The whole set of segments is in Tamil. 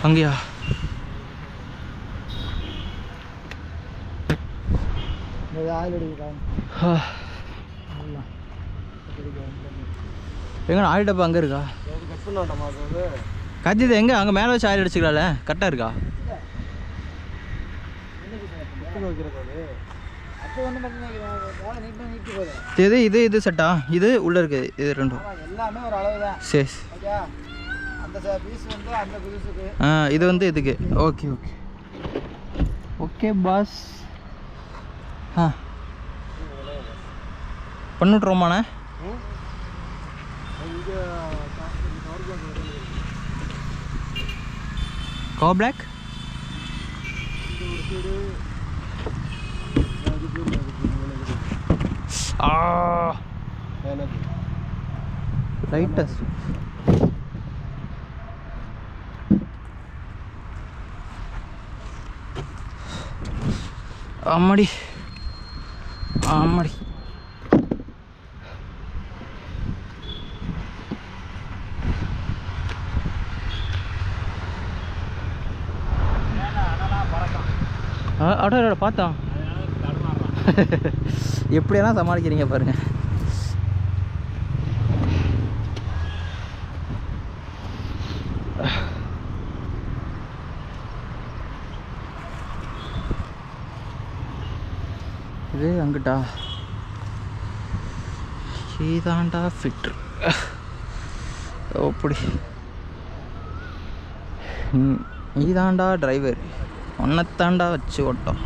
அங்கேயா? எங்க ஆயில் டப்பா அங்கே இருக்கா? கத்திது எங்கே? அங்கே மேலே வச்சு ஆயில் அடிச்சுக்கலாம்ல, கரெக்டாக இருக்கா? இது இது இது செட்டா? இது உள்ளே இருக்குது, இது ரெண்டும் எல்லாமே ஒரு அளவு தான். சரி. இது வந்து இதுக்கு. Okay okay okay pass. பண்ணிவிட்றோமாண்ணே? Cover black lightest. ஆமாடி ஆமாடி. அட பார்த்தா எப்படியெல்லாம் சமாளிக்கிறீங்க பாருங்க. இது அங்கிட்டா இதாண்டா ஃபிட்ரு. அப்படி இதாண்டா டிரைவர், ஒன்னத்தாண்டா வச்சு ஓட்டம்.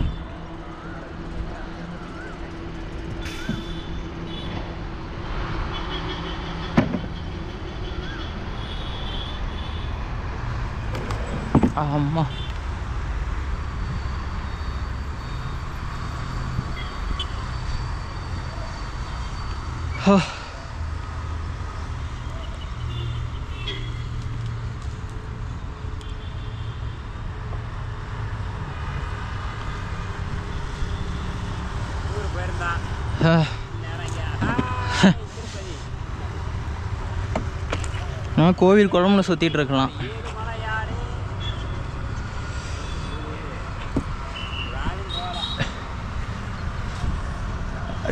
ஆமா நான் கோவில் குழம்புல சுற்றிட்டு இருக்கலாம்.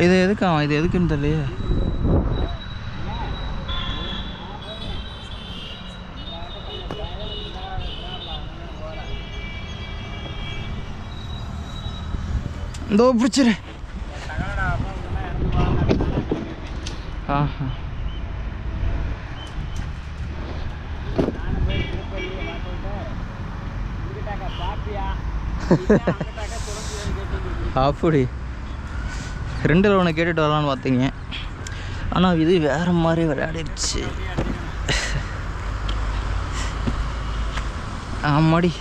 இது எதுக்கா? இது எதுக்குன்னு தெரியலையே. இதோ பிடிச்சிரு. ஆஹா அப்படி ரெண்டில் ஒன்று கேட்டுட்டு வரலான்னு பார்த்தீங்க, ஆனால் இது வேறு மாதிரி விளையாடிடுச்சு. ஆமாடி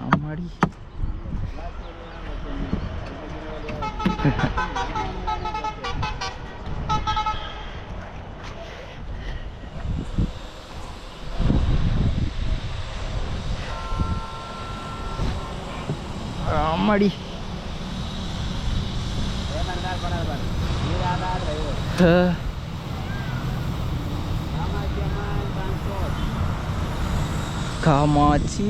ஆமாடி. ஆமாடி காமாட்சி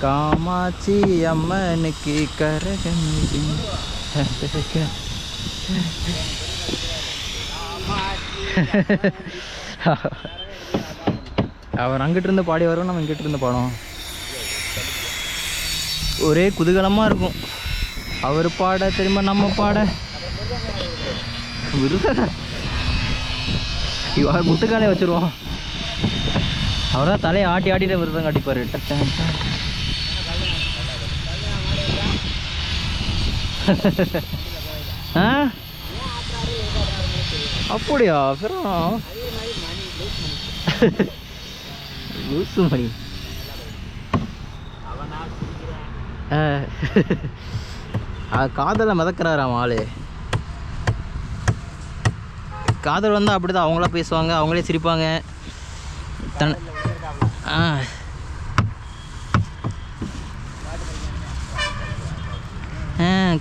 காமாட்சி அம்மனுக்கு கரகம். அவர் அங்கிட்டு இருந்து பாடி வரும், நம்ம இங்கிட்டு இருந்து பாடுவோம். ஒரே குதூகலமாக இருக்கும். அவர் பாட திரும்ப நம்ம பாட. முட்டுக்காலே வச்சுருவோம். அவர் தான் தலையை ஆட்டி ஆட்டிட்டு விருதம் காட்டிப்பார். அப்படியா? அப்புறம் லூசு மணி. காதலை மிதக்கிறாராம் ஆளு. காதல் வந்தால் அப்படி தான், அவங்களா பேசுவாங்க, அவங்களே சிரிப்பாங்க.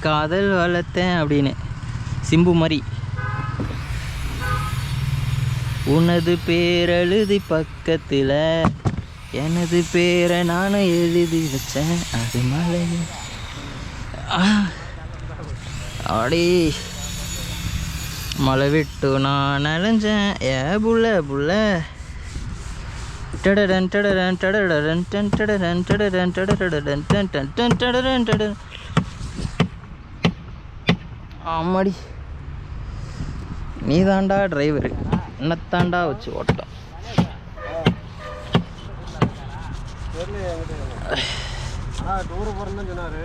காதல் வளர்த்தேன் அப்படின்னு சிம்பு மாதிரி. உனது பேர் எழுதி பக்கத்தில் எனது பேரை நானும் எழுதி வச்சேன், அது மலை அடி மழை விட்டு நான் நனைஞ்சேன் ஏ புள்ள புள்ள. டடடன் டடடன் டடடன் டன் டடடன் டடடன் டடடன் டன் டன் டன் டடடன் டடடன். ஆமாடி, நீ தாண்டா டிரைவரு, என்னத்தாண்டா வச்சு ஓட்டம். டூர் போகிறேன்னு சொன்னார்.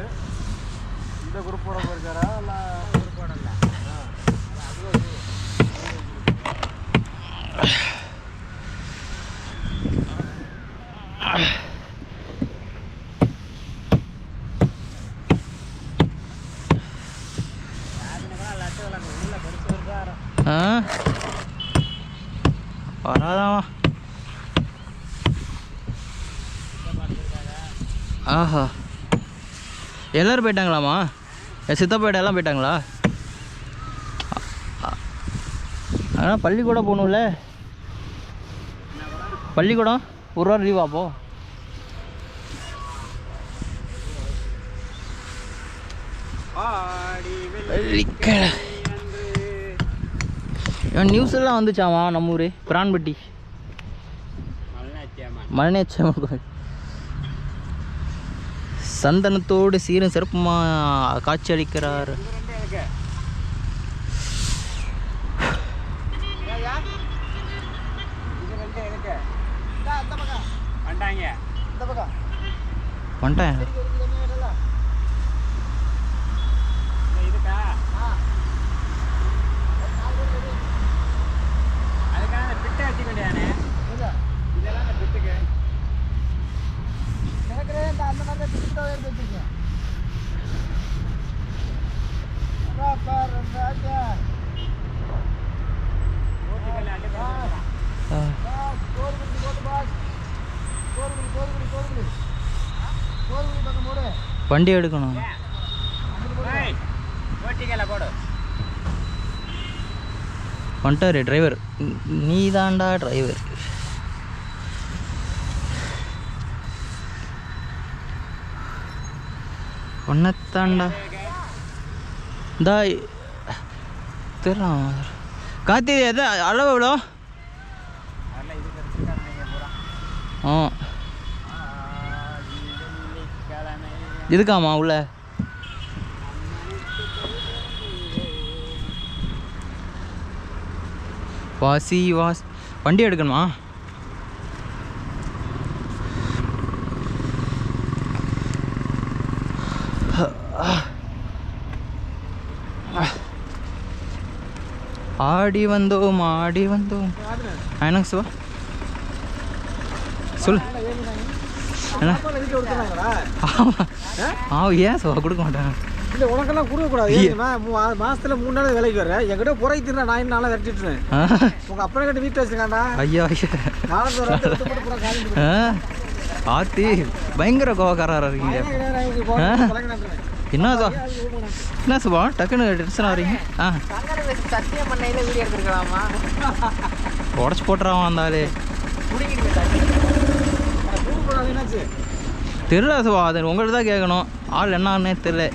இந்த குரூப்போட போயிருக்காரா இல்லை குரூப்போட இல்லை? வராதாமா. ஆஹா, எல்லோரும் போயிட்டாங்களாம்மா? என் சித்தப்பேட்டை எல்லாம் போயிட்டாங்களா? ஆனால் பள்ளிக்கூடம் போகணும்ல, பள்ளிக்கூடம் ஒரு வாரம் லீவா? அப்போ நியூஸ் எல்லாம் வந்துச்சாமா நம்ம ஊர் பிரான்பட்டி மலைநேச்சம்மன் கோயில் சந்தனத்தோடு சீரும் சிறப்புமா காட்சி அளிக்கிறார். வந்துட்டேன். வண்டி எடுக்கணும். வந்துட்டாரு டிரைவர், நீ தாண்டா டிரைவர். ஒன்னத்தாண்டா இந்தா தெரியலாம். கார்த்தி எது அளவு எவ்வளோ? இதுக்காமா உள்ள வாசி வண்டி எடுக்கணுமா? ஆடி வந்தோம் ஆடி வந்தோம். என்னங்க சிவா சொல்லு. என்ன ஏன் சிவா கொடுக்க மாட்டேன்? இல்லை உனக்கெல்லாம் கொடுக்கக்கூடாது. மாசத்துல 3 நாள் வேலைக்கு வர என்கிட்ட புறை தின்னா நான் நாளாக விரட்டிட்டுருவேன். உங்கள் அப்பனை கிட்ட வீட்டில் வச்சுருக்காண்டா. ஐயா ஆத்தி பயங்கர கோவக்காரா இருக்கீங்க. என்ன சுவா என்ன சுவா டக்குன்னு டென்ஷன் ஆகிறீங்க? சத்தியம் பண்ணையில் வீடியோ எடுத்துருக்கலாமா? உடச்சி போட்டுறான் வந்தாலே தெரியல சுவா. அது உங்கள்கிட்ட தான் கேட்கணும். ஆள் என்னன்னே தெரியல.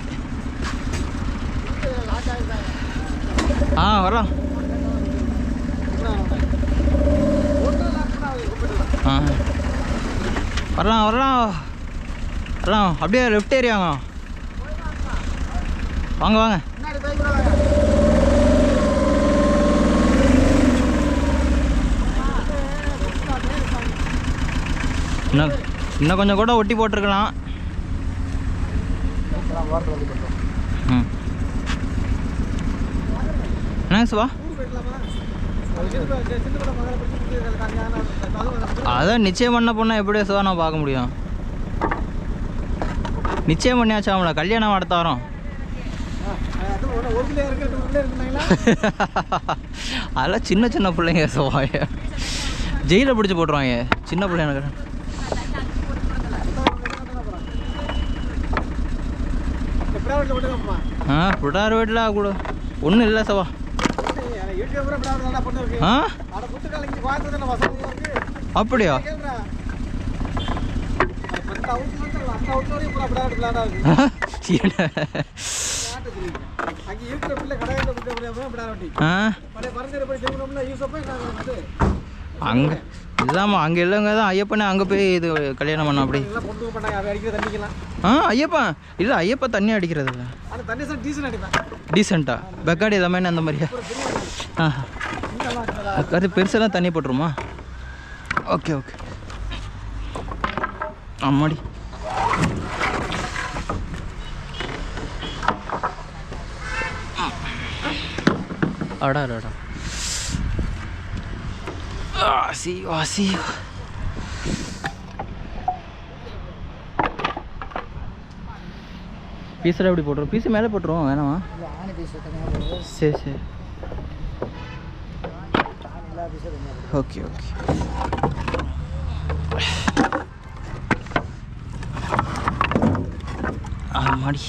வரலாம். வரலாம் வரலாம் வரலாம். அப்படியே லெஃப்ட் ஏரியாங்க. வாங்க வாங்க. இன்னும் கொஞ்சம் கூட ஒட்டி போட்டிருக்கலாம். என்ன சுவா? அதான் நிச்சயம் பண்ண பொண்ணா எப்படி சுவா நான் பார்க்க முடியும்? நிச்சயம் பண்ணியாச்சாமல, கல்யாணம் அடுத்த வாரம். ஒரு பிள்ளை இருக்கு 2 பிள்ளை இருக்குங்களா? அதெல்லாம் சின்ன சின்ன பிள்ளைங்க சவாய ஜெயிலில் பிடிச்சி போட்டுருவாங்க சின்ன பிள்ளைங்க. புடார் வீட்டில் கூட ஒன்றும் இல்லை சவா. அப்படியா? அங்கே இல்லாமல் அங்கே இல்லைங்க தான் ஐயப்பனே அங்கே போய் இது கல்யாணம் பண்ண அப்படி. ஐயப்பன் இல்லை ஐயப்பா தண்ணி அடிக்கிறது இல்லை. டீசெண்டா பெக்காடி எல்லாமே அந்த மாதிரியா? அது பெருசெல்லாம் தண்ணி போட்டுருமா? Okay okay. ஆமாடி அடா அடா வாசி வாசி. பீஸில் எப்படி போட்டுருவோம்? பீஸு மேலே போட்டுருவோம் வேணாமா? சரி சரி ஓகே ஓகே. ஆமாடி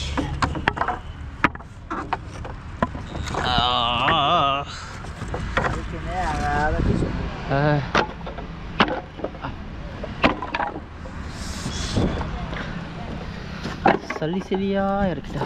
சளி சளியா இருக்குடா.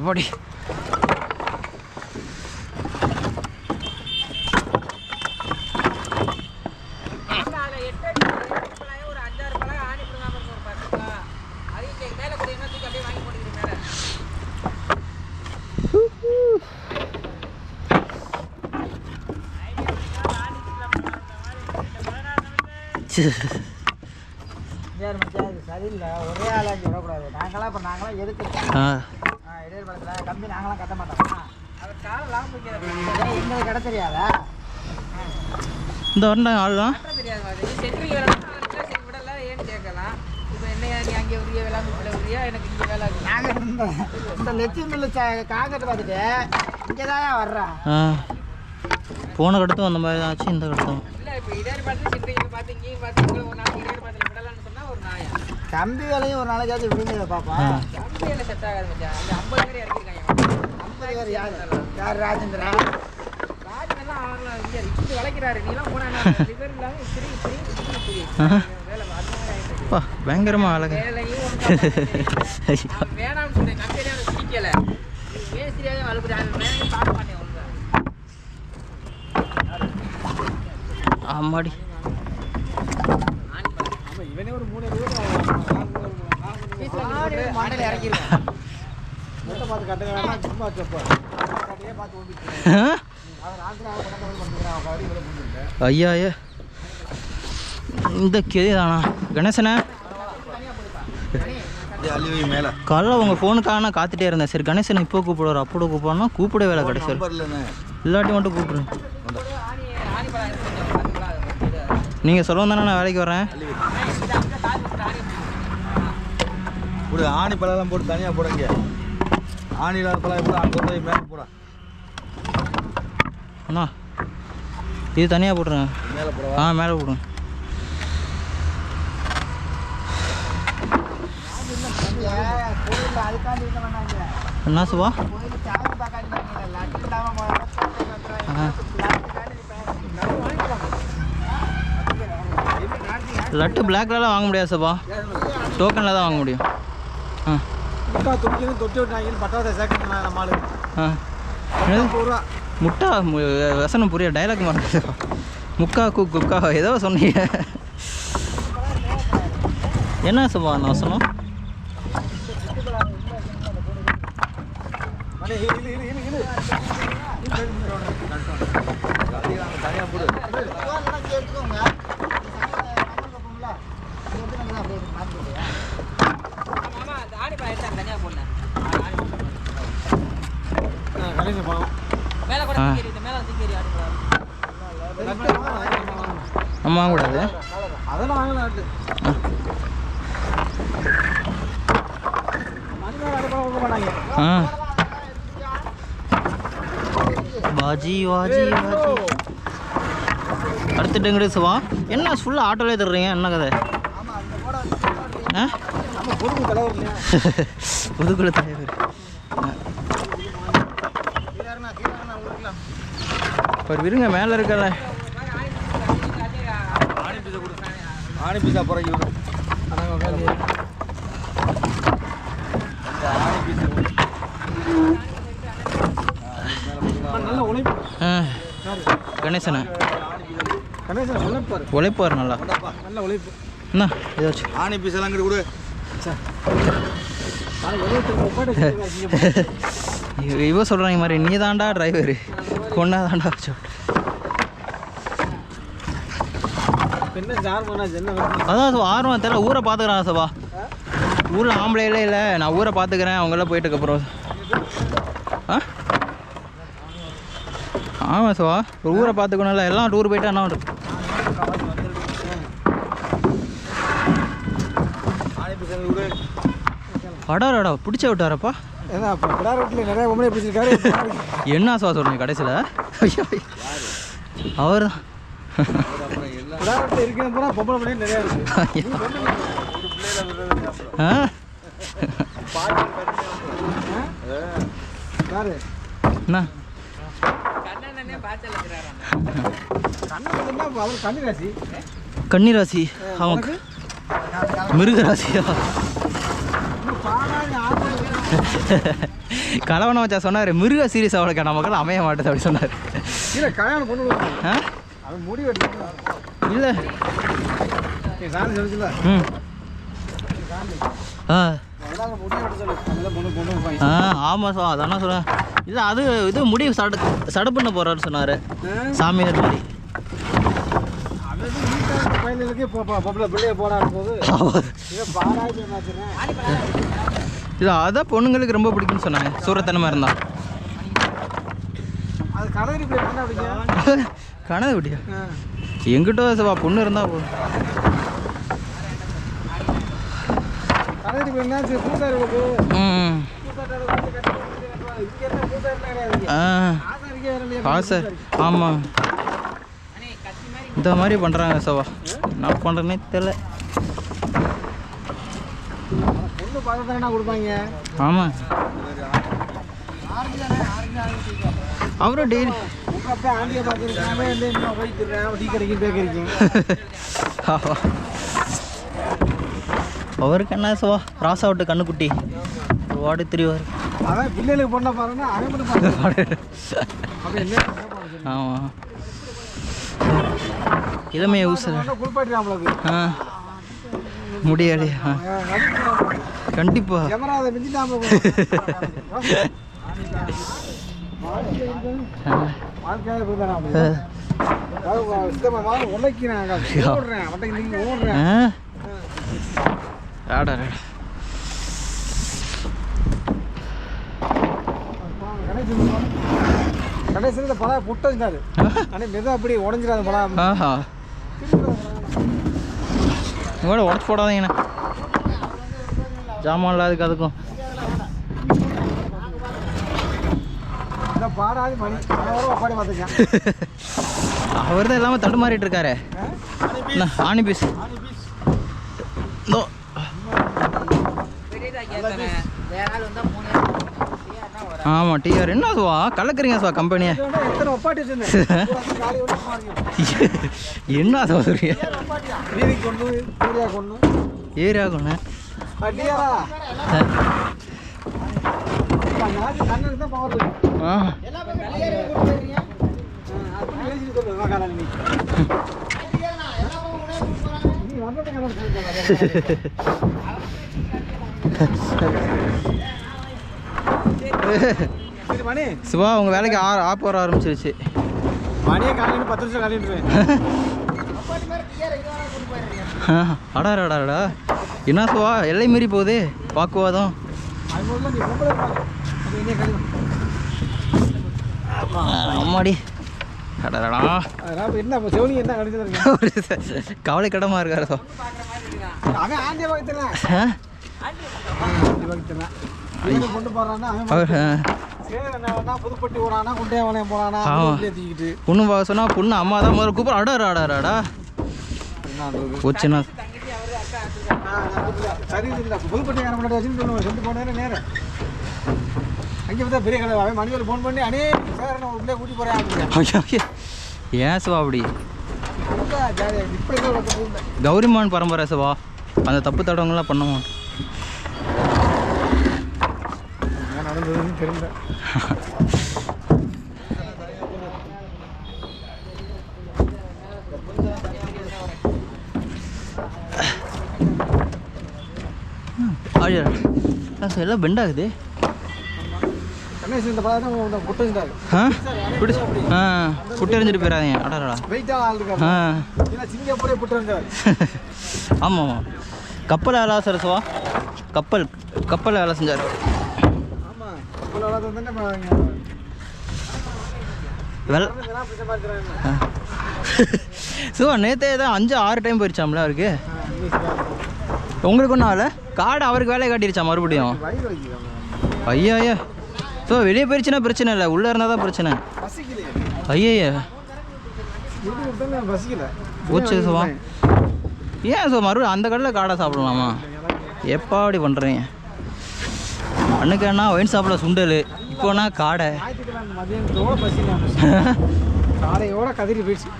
அப்படி சரியில்லை. ஒரே ஆளாக சொல்லக்கூடாது. நாங்களாம் எதுக்கு இடையர்பாளையத்தில் கம்பி நாங்களாம் கட்ட மாட்டோமா? அவர் காலம் லாபம் எங்களுக்கு கடை தெரியாதா? இந்த வரண்டா ஆள் தான் தெரியாது. சென்ட்ரிங் வேலை விடல ஏன்னு கேட்கலாம். இப்போ என்னையா நீ அங்கே உரிய வேலை உரியா எனக்கு இங்கே வேலை நாங்கள் இந்த லட்சுமி மில்லு காங்கிரட் பார்த்துட்டு இங்கே தான் வர்றேன். போன கடத்தும் அந்த மாதிரி தான் ஆச்சு. இந்த கடத்தும் இல்லை. இப்போ இடையர்பாளையத்தில் சென்ட்ரிங் பார்த்து இங்கேயும் பார்த்து ஒரு நாளைக்கு இடையர்பாளையத்தில் விடலான்னு சொன்னால் ஒரு நாயா கம்பி வேலையும் ஒரு நாளைக்காவது விடுங்க பாப்பா. கம்பி வேலை செட் ஆகாது மச்சான். அந்த 50 பேர் இறக்கிருக்காங்க. 50 பேர் யார் ராஜேந்திரா? ராஜேந்திரலாம் அவங்களாம் இங்கே இப்படி வளைக்கிறாரு. நீலாம் போனா ரிவர் இல்லாமல் இப்படி வேலை பா பயங்கரமாக அழகா வேலையும் வேணாம்னு சொன்னேன். கம்பெனியாக அவனுக்கு பிடிக்கலை. மேஸ்திரியாவே வலுக்குறாங்க. வேலையும் பார்க்க மாட்டேன் ஒழுங்கா. ஆமாடி இவனே ஒரு 3 மாடல் இறக்கிருக்கேன். மொட்டை பார்த்து கட்டுங்க சும்மா வச்சப்போ கட்டையே பார்த்து ஐயா இந்த கேதி தானா கணேசனே? காலைல உங்கள் ஃபோனுக்காக நான் காத்துட்டே இருந்தேன். சரி கணேசனை இப்போ கூப்பிடுவார் அப்போ கூப்பிடனா கூப்பிட வேலை கிடைச்சி இல்லாட்டி மட்டும் கூப்பிடுறேன். நீங்கள் சொல்லவும் தானே நான் வேலைக்கு வரேன். ஆணி பழம் போட்டு தனியாக போடுங்க. ஆணியில் பழம் போட அங்கே போய் மேலே போட அண்ணா இது தனியாக போட்டுருங்க. மேலே போட மேலே போடுங்க. அதுக்காண்டி இருக்க வேண்டாங்க. என்ன சுபா? கோயில் சாமி பார்க்காதீங்க, லட்டு இல்லாமல் லட்டு பிளாக்லலாம் வாங்க முடியாது சபா, டோக்கனில் தான் வாங்க முடியும். ஆ முட்டா துணிக்கணும் தொட்டி விட்டாங்க பட்டாத சேர்க்கணும் நம்ம ஆளு. ஆ முட்டா வசனம் புரிய டைலாக் மாட்டேன். முக்கா குக்கா ஏதோ சொன்னீங்க. என்ன சபா நான் வசனம்? நம்ம வாங்கக்கூடாது, அதெல்லாம் வாங்கலாம். ஆ வாஜி வாஜி வாஜி. அடுத்துட்டுங்கிட்டு சுவா என்ன ஃபுல்லாக ஆட்டோலே தர்றீங்க, என்ன கதை? ஆ புதுக்குள்ள தலைவர் இப்போ விருங்க மேலே இருக்கல. ஆணி பீஸா போகிறீங்க நல்ல உழைப்பு. கணேசனை கணேசன் உழைப்பார், உழைப்பார் நல்லா, நல்ல உழைப்பு. என்ன ஏதாச்சும் ஆணி பீஸ் எல்லாம் கொடு. இவ சொல்கிறாங்க மாதிரி நீ தாண்டா டிரைவரு கொண்டா தாண்டா வச்சு. அதான் ஆர்வம் தெரியல, ஊரை பார்த்துக்குறான் சபா. ஊரில் ஆம்பளையிலே இல்லை, நான் ஊரை பார்த்துக்கிறேன் அவங்களாம் போயிட்டுக்கப்புறம். ஆ ஆமாம் சபா, ஒரு ஊரை பார்த்துக்கணும்ல, எல்லாம் டூர் போயிட்டு என்ன பண்ணுறது? படாரடா பிடிச்ச விட்டாரப்பா. நிறைய உண்மையை பிடிச்சிருக்காரு. என்ன சபா சொல்கிறீங்க கடைசியில்? அவர் தான் என்ன கன்னிராசி, அவங்க மிருகராசியா? கலவனை வச்சா சொன்னார் மிருக சீரியஸ் அவளுக்கு நமக்கு அமைய மாட்டேது அப்படி சொன்னார். இல்லை ம் ஆமாம் சார், அதான் சொல்கிறேன். இல்லை அது இது முடி சட பண்ண போகிறாரு சொன்னார் சாமியார் மாதிரி. இல்லை அதான் பொண்ணுங்களுக்கு ரொம்ப பிடிக்கும்னு சொன்னாங்க, சூரத்தனமாக இருந்தா. கனவு விட்டியா? எங்கிட்ட சவா பொண்ணு இருந்தா போதும். சார் ஆமாம் இந்த மாதிரி பண்ணுறாங்க சவா, என்ன பண்ணுறேன்னே தெரியல. ஆமாம் அவரும் டெய்லி அவருக்கு என்ன சவா ராசா விட்டு கண்ணுக்குட்டி ஒரு வாடு திரிவார். ஆமாம் இளமையை ஊசல் முடியாது. கண்டிப்பா கடைசியில் பழம் புட்டாரு ஆனால் மெதுவாக அப்படி உடஞ்சிடாது பழம். உங்களோட உடச்சு போடாதீங்கண்ணா, ஜாமான் இல்லாதுக்கு அதுக்கும். பாடாது மணி பாடி பார்த்துக்கேன். அவர் தான் எல்லாமே தடுமாறிட்டு இருக்காரு. ஆணி பீஸ் வேற ஆள் வந்தால் 3000 ஆமாம் டிஆர் என்ன சுவா கலக்குறீங்க சுவா கம்பெனியை எத்தனை ஒப்பாட்டி வச்சிருந்தேன் என்ன சொல்றீங்க வீதிக்கு கொண்டு ஏரியா கொண்டு ஏரியா கொண்டு டிஆரா கண்ணுக்கு தான் பவர் இருக்கு ஆ அப்படி பேசிட்டு சொல்லுங்க காலையில் நீ வந்துட்டு சரி மணி சிவா உங்கள் வேலைக்கு ஆப் வர ஆரம்பிச்சிருச்சு மணியே காலையில் 10 நிமிஷம் காலையிட்டுருவேன் அடாடா என்ன சிவா எல்லை மீறி போகுது பாக்குவாதம் அது முதல்ல நீ பொம்பளை பாரு அது என்ன கழிவு அம்மாடி அடாடா அதான் என்ன இப்போ செவனி என்ன கழிச்சு கவலை கடமா இருக்காரு சிவா அவன் ஆண்டிய பக்கத்துல ஆண்டி பக்கத்துல வீடு கொண்டு போறான்னா அவர் சரி என்ன புதுப்பட்டி போறானா குண்டே வளையம் போறானா தூக்கிட்டு பொண்ணு பார்க்க சொன்னா பொண்ணு அம்மா தான் முதல்ல கூப்பிட அடாடா போச்சுண்ணா சரி இல்லை புதுப்பட்டி கார முன்னாடி வச்சுன்னு சொல்லுவேன் சென்று போனேன்னு நேரம் அங்கே பார்த்தா பெரிய கடை அவன் மணிகள் ஃபோன் பண்ணி அனே சார் நான் உள்ளே கூட்டி போகிறேன் அப்படின்னு ஏன் சிவா அப்படி ஜாலியாக இப்படி கௌரிமான் பரம்பரை சிவா அந்த தப்பு தடவங்களாம் பண்ண மாட்டோம் நடந்ததுன்னு தெரியல ஐயா எல்லாம் பெண்ட் ஆகுது கணேஷ் இந்த படம் புட்டு இருந்தாரு பிடிச்சி புட்டு எறிஞ்சிட்டு போயிடாதீங்க அடாடா வெயிட்டாக ஆள் இருக்காரு ஏன்னா சிங்கப்பூரே புட்டு இருந்தாரு ஆமாம் ஆமாம் கப்பல் வேலை சரசுவா கப்பல் வேலை செஞ்சார் ஆமாம் கப்பல் வேலை வந்து சிவா நேற்றே தான் 5-6 டைம் போயிடுச்சாம்ல அவருக்கு உங்களுக்கு ஒன்றும் ஆகலை கார்டு அவருக்கு வேலையை காட்டிருச்சா மறுபடியும் ஐயா ஸோ வெளியே போயிடுச்சுன்னா பிரச்சனை இல்லை உள்ளே இருந்தால் தான் பிரச்சனை ஐயா போச்சு சிவா ஏன் சிவா மறுபடியும் அந்த கடையில் காடை சாப்பிடலாமா எப்போ அப்படி பண்ணுறீங்க அன்னைக்கு என்ன ஒயின் ஷாப்பில் சுண்டல் இப்போனா காடை காடையோட கதிரி போயிடுச்சு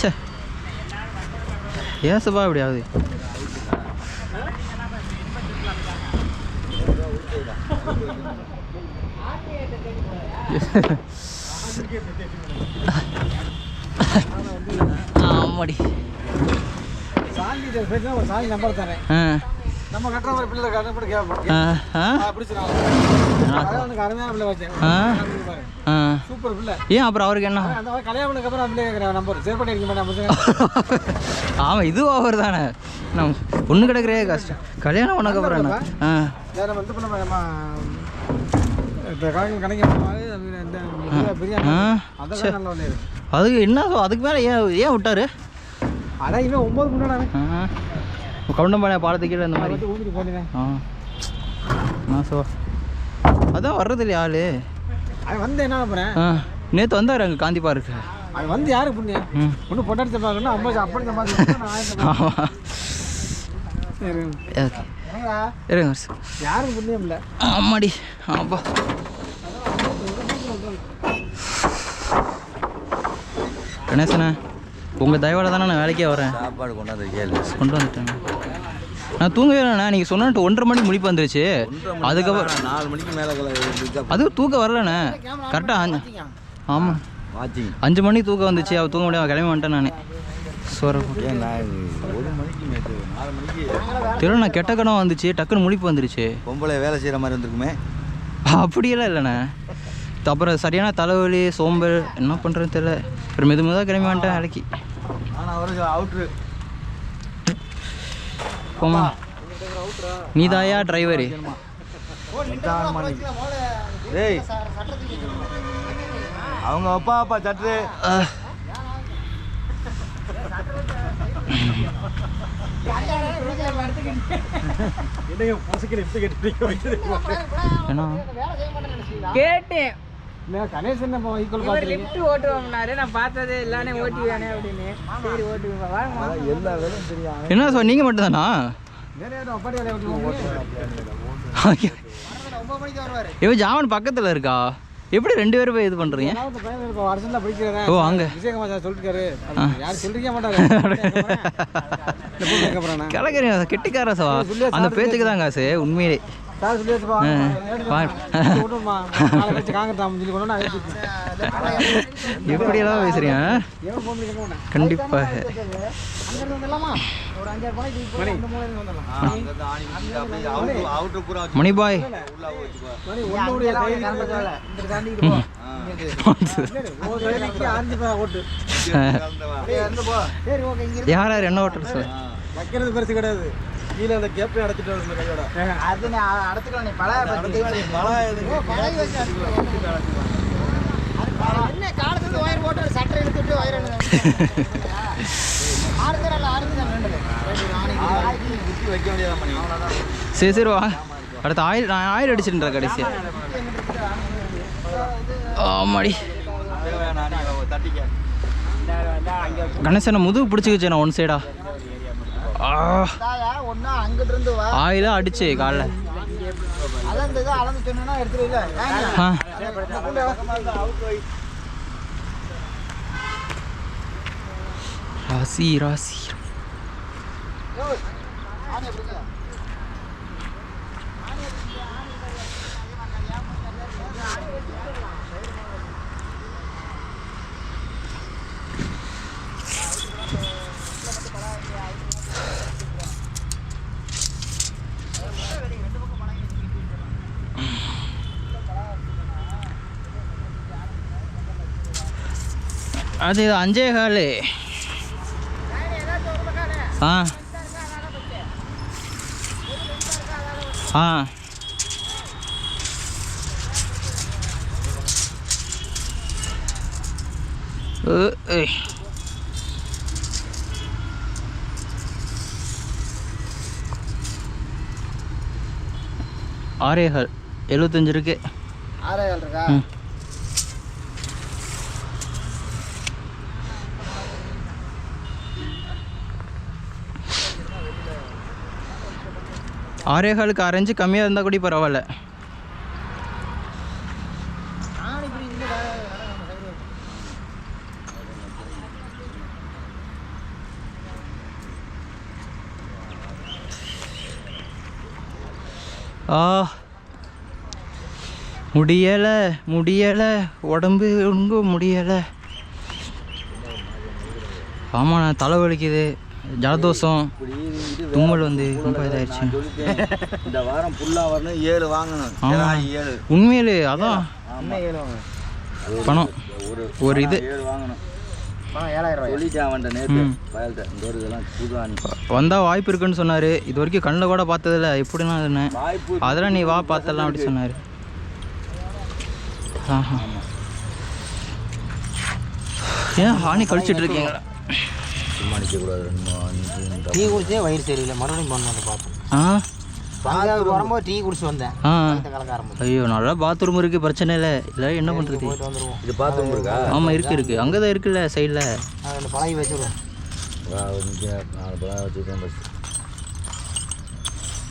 சே ஏன் சிவா இப்படி ஆகுது ஆமாடி சாந்தி பேசுனா ஒரு சாந்தி நம்பர் தரேன் நம்ம கட்டுற ஒரு பிள்ளை கட்டப்பட்டு கேட்போம் அருமையான பிள்ளை வச்சேன் சூப்பர் பிள்ளை ஏன் அப்புறம் அவருக்கு என்ன அந்த மாதிரி கல்யாணத்துக்கு அப்புறம் பிள்ளை கேட்குற நம்பர் செயற்பட்டு இருக்க மாட்டேன் ஆமாம் இதுவும் அவர் தானே நம்ம பொண்ணு கிடக்கிறே கஷ்டம் கல்யாணம் பண்ணக்கப்புறம் என்ன வேற வந்து இப்போ நம்ம பிரியாணி அதெல்லாம் நல்லா ஒன்று அதுக்கு என்ன அதுக்கு மேலே ஏன் விட்டாரு அதான் இவன் 9 முன்னாடி கவுண்டம்பாளையம் பாலத்துக்கு கீழே இந்த மாதிரி ஊற்றிட்டு போனேன் சோ அதான் வர்றது இல்லையா ஆளு அவன் வந்து என்ன பண்ணுறேன் நேற்று வந்தார் அங்கே காந்தி பார்க்கு அவன் வந்து யாருக்கு புண்ணியம் ஒன்று பொண்டாடி சம்பாதிக்கணும் 50 அப்படி சம்பாதிக்கணும் இருங்க யாருக்கு புண்ணியம் இல்லை ஆமாடி ஆப்பா கணேசண்ணே உங்கள் தயவால் தானே நான் வேலைக்கே வரேன் சாப்பாடு கொண்டு வந்துட்டேன் நான் தூங்கவே இல்லைண்ணா நீங்கள் சொன்னிட்டு 1:30 மணிக்கு முழிப்பு வந்துருச்சு அதுக்கப்புறம் 4 மணிக்கு மேலே அதுவும் தூக்கம் வரலண்ணே கரெக்டாக ஆமாம் 5 மணிக்கு தூக்கம் வந்துச்சு அவள் தூங்க முடியாது கிளம்பி வந்துட்டேன் நான் சோற 1 மணிக்கு 4 மணிக்கு தெரியல நான் கெட்ட கனவு வந்துச்சு டக்குன்னு முழிப்பு வந்துருச்சு பொம்பளை வேலை செய்கிற மாதிரி வந்துருக்குமே அப்படியெல்லாம் இல்லைண்ணே அப்புறம் சரியான தலைவலி சோம்பல் என்ன பண்ணுறதுன்னு தெரியல அப்புறம் மெதுவாக கிளம்பி வந்துட்டேன் வேலைக்கு ஆனால் அவருக்கு அவுட்ரு போமா நீதாயா டிரைவரு டேய் அவங்க அப்பா சட்டு கேட்டேன் கணேசன் இவர் லிஃப்ட் ஓட்டுவோம்னாரு நான் பார்த்ததே எல்லானே ஓட்டுவானே அப்படின்னு சரி ஓட்டுவேன் எல்லா வேலையும் தெரியும் என்ன சார் நீங்கள் மட்டும்தானா இவன் ஜாமன் பக்கத்தில் இருக்கா? எப்படி 2 பேரும் போய் இது பண்ணுறீங்க? ஓ அங்கே கிளக்கிறீங்க கெட்டிக்கார சவா. அந்த பேச்சுக்கு தான் காசு உண்மையிலே. எப்படியெல்லாம் பேசுறீங்க? கண்டிப்பாக மணிபாய் யார் யார் என்ன ஓட்டுறது சார்? வைக்கிறது பெருசு கிடையாது. கீழே அந்த கேப்பை அடைச்சிட்டு வர கையோட அது நான் அடைச்சிக்கலாம். நீ பழைய என்ன காலத்துக்கு ஒயர் போட்டு சட்டை எடுத்துட்டு ஒயர் வைக்க முடியாது. சரி சரி வா. அடுத்து 1000 அடிச்சுட்டா கடைசியா. ஆமாடி கணேசனை முதுகு பிடிச்சிக்கிச்சு நான் ஒன் சைடா. ஆயில அடிச்சு காலைல ராசி ராசி. அது 5:15. ஆ ஆ ஆரேகால் 75 இருக்கு. 6 இருக்கா? ஆரேகாலுக்கு அரைஞ்சு கம்மியாக இருந்தால் கூட பரவாயில்ல. முடியலை முடியலை உடம்பு ஒழுங்கு முடியலை. ஆமாம் நான் தலை வலிக்குது, ஜலதோஷம், தும்மல் வந்து ரொம்ப இதாகிடுச்சு. இந்த வாரம் ஃபுல்லாக வரணும். 7 வாங்கணும். 7 உண்மையிலே அதான் பணம் ஒரு இது 7 வாங்கணும். 7000 சொல்லிட்டேன் அவன்கிட்ட நேற்று பயல்கிட்ட. இந்த ஒரு இதெல்லாம் புது ஆணி வந்தால் வாய்ப்பு இருக்குன்னு சொன்னார். இது வரைக்கும் கண்ணில் கூட பார்த்ததில்ல. எப்படின்னா இருந்தேன் வாய்ப்பு அதெல்லாம் நீ வா பார்த்தலாம் அப்படி சொன்னார். ஆஹா ஏன் ஹானி கழிச்சிட்டு இருக்கீங்களா? சும்மா நிற்கக்கூடாது. டீ குடிச்சே வயிறு சரியில்லை. மறுபடியும் பண்ண பார்த்தேன். வரும்போது டீ குடிச்சு வந்தேன். ஐயோ நல்லா பாத்ரூம் இருக்குது, பிரச்சனை இல்லை. இல்லை என்ன பண்ணுறது? இது பாத்ரூம் இருக்கா? ஆமாம் இருக்குது அங்கே தான் இருக்குல்ல சைடில். பழகி வச்சுருவோம். 4 பழம் வச்சுருக்கேன். பஸ்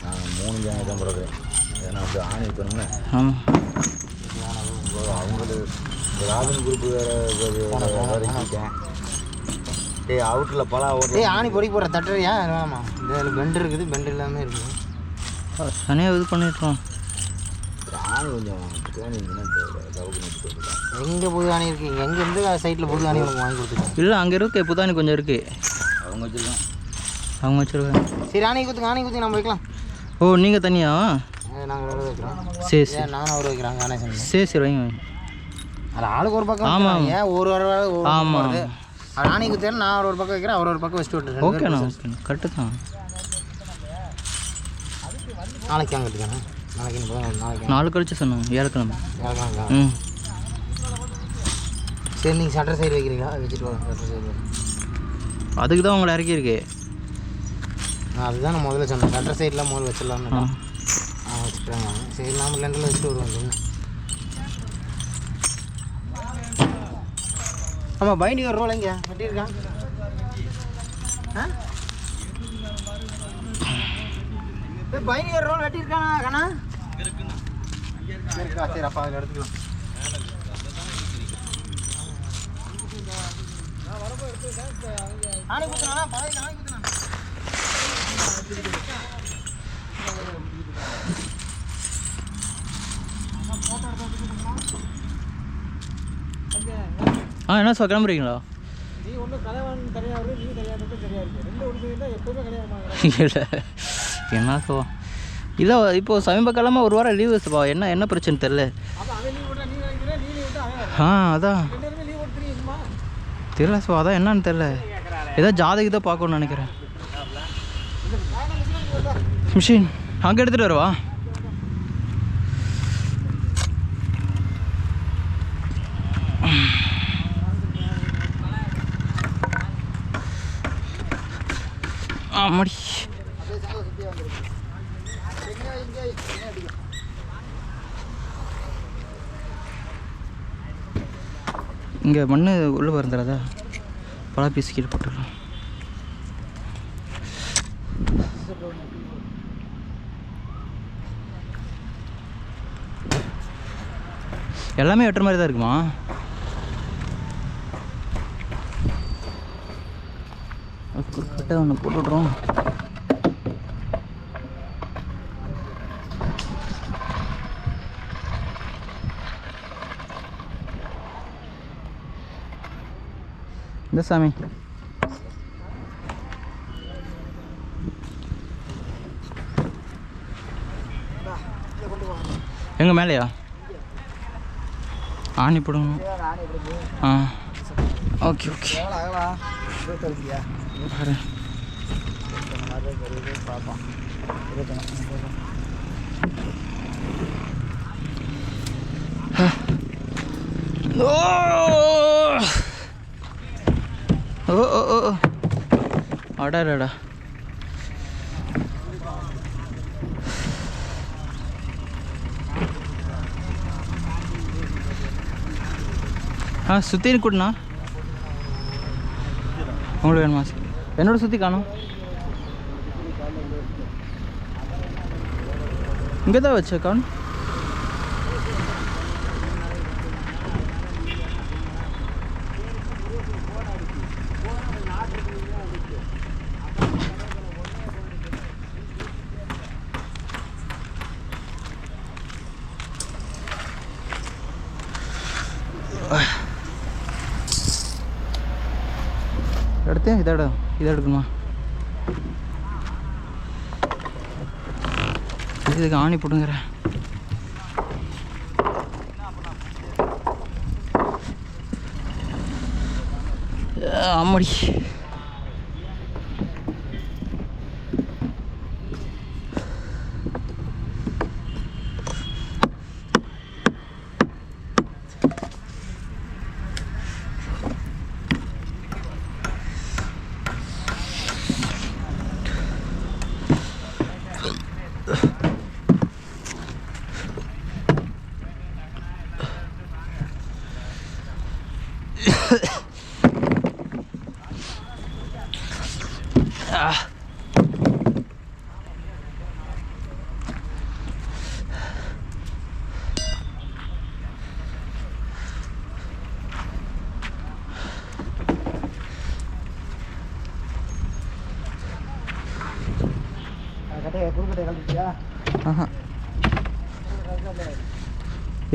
நான் 3 ஜானி தான் பிறக்கிறேன். ஏன்னா அப்படி ஆணி வைக்கணும்னு. ஆமாம் அவங்களுக்கு ராஜன் குரூப்பு வேறு. ஏய் அவுட்டில் பழம் ஓட்டு. ஆணி பொடி போடுற தட்டுறியா? ஆமாம் இதில் பெண்டு இருக்குது, பெண்டு எல்லாமே இருக்குது. தனியாக இது பண்ணிட்டுருவோம். ஆணி கொஞ்சம் எங்கே புது ஆணி இருக்குது? எங்கே இருந்து சைட்டில் புது ஆணி உங்களுக்கு வாங்கி கொடுத்துருக்கேன். இல்லை அங்கே இருக்கு புதாணி கொஞ்சம் இருக்குது. அவங்க வச்சுருக்கோம். அவங்க வச்சுருக்காங்க. சரி ஆணி குத்துங்க நம்ம வைக்கலாம். ஓ நீங்கள் தனியா? நாங்கள் விட வைக்கிறோம். சரி சரி நானும் அவர் வைக்கிறாங்க. கணேசன் சரி சரி வைங்க வைங்க. அது ஆளுக்கு ஒரு பக்கம். ஆமாம் ஏன் ஒரு ஆமாம் ஆணி குத்தேன். நான் ஒரு பக்கம் வைக்கிறேன், அவர் ஒரு பக்கம் வச்சுட்டு விட்டுறேன். ஓகேண்ணா ஓகே கரெக்டு தான். நாளைக்கு அங்கே கட்டுக்கணும். நாளைக்கு 4 கழிச்சு சொன்னாங்க. 7 கிழமை. ம் சரி நீங்கள் சட்டர் சைடு வைக்கிறீங்களா? வச்சுட்டு வாங்க. சட்டர் சைடு அதுக்கு தான் உங்களை இறக்கியிருக்கு. அதுதான் நான் முதல்ல சொன்னேன். சட்டர் சைடெலாம் முதல்ல வச்சிடலாம்னு வச்சுட்டாங்க. சரி நாம லெண்டரில் வச்சுட்டு வருவோம். ஆமாம் பைண்டிங் ஒரு ரோல் எங்கே வெட்டியிருக்கான்? பயணிகர் ரோல் வெட்டியிருக்கானா கண்ணா இருக்கா சரி அப்பா அதில் எடுத்துக்கலாம் ஆணி குத்துனா பழைய ஆணி குத்துனா என்ன சார் கிளம்புறீங்களா? நீ ஒன்றும் கல்யாணம் தெரியாது நீ கல்யாணம் தெரியாது 2 ஒன்று தான் எப்போவுமே கல்யாணம் இல்லை என்ன சோ இல்லை இப்போது சமீப காலமாக ஒரு வாரம் லீவு சப்பா என்ன பிரச்சனை தெரில. அதான் தெரியல சோ அதான் என்னன்னு தெரில. ஏதோ ஜாதகத்தை பார்க்கணும்னு நினைக்கிறேன். மிஷின் அங்கே எடுத்துகிட்டு வரவா? ஆமாடி இங்கே மண் உள்ளே வந்துடாதா? பல பீஸ் கீழே போட்டுடலாம். எல்லாமே வெட்டுற மாதிரி தான் இருக்குமா? குறுக்கிட்ட ஒன்று போட்டுவிட்றோம். இந்த சாமி எங்கே மேலேயா? ஆணி போடணும். ஆ ஓகே ஓகே பார்ப்போம் ஓ அடாடா சுற்றி இருக்குண்ணா உங்களுக்கு வேணுமா? என்னோட சுற்றி காணும். இங்கே தான் வச்ச காணும். எடுத்து இதை எடுக்கணுமா? இதுக்கு ஆணி போட்டுங்கிறேன். ஆமாடி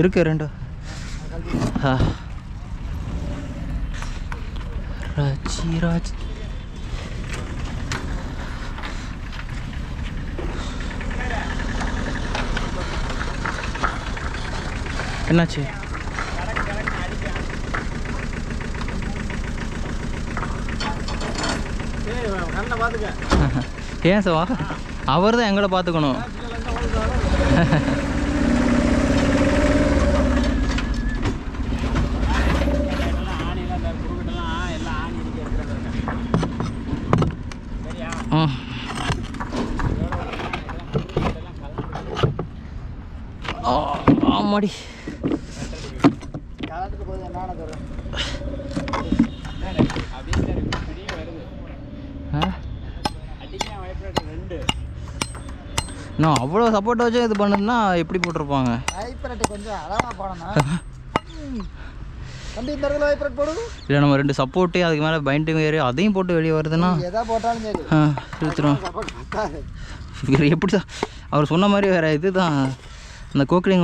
இருக்கு 2 ராஜ் என்னாச்சு? ஏன் சவா அவர் தான் எங்களை பார்த்துக்கணும். ஆமாடி இன்னும் அவ்வளோ சப்போர்ட்டை வச்சு இது பண்ணுதுன்னா எப்படி போட்டிருப்பாங்க? வைப்ரேட் கொஞ்சம் அளவாக போடணும். தம்பி இந்த இடத்துல வைப்ரேட் போடு. இல்லை நம்ம 2 சப்போர்ட்டு அதுக்கு மேலே பைண்டிங் வேறு அதையும் போட்டு வெளியே வருதுன்னா எதா போட்டாலும் சரி இழுத்துரும். சப்போர்ட் பத்தாது. வேறு எப்படி தான் அவர் சொன்ன மாதிரி வேறு இது தான் அந்த கோக்லிங்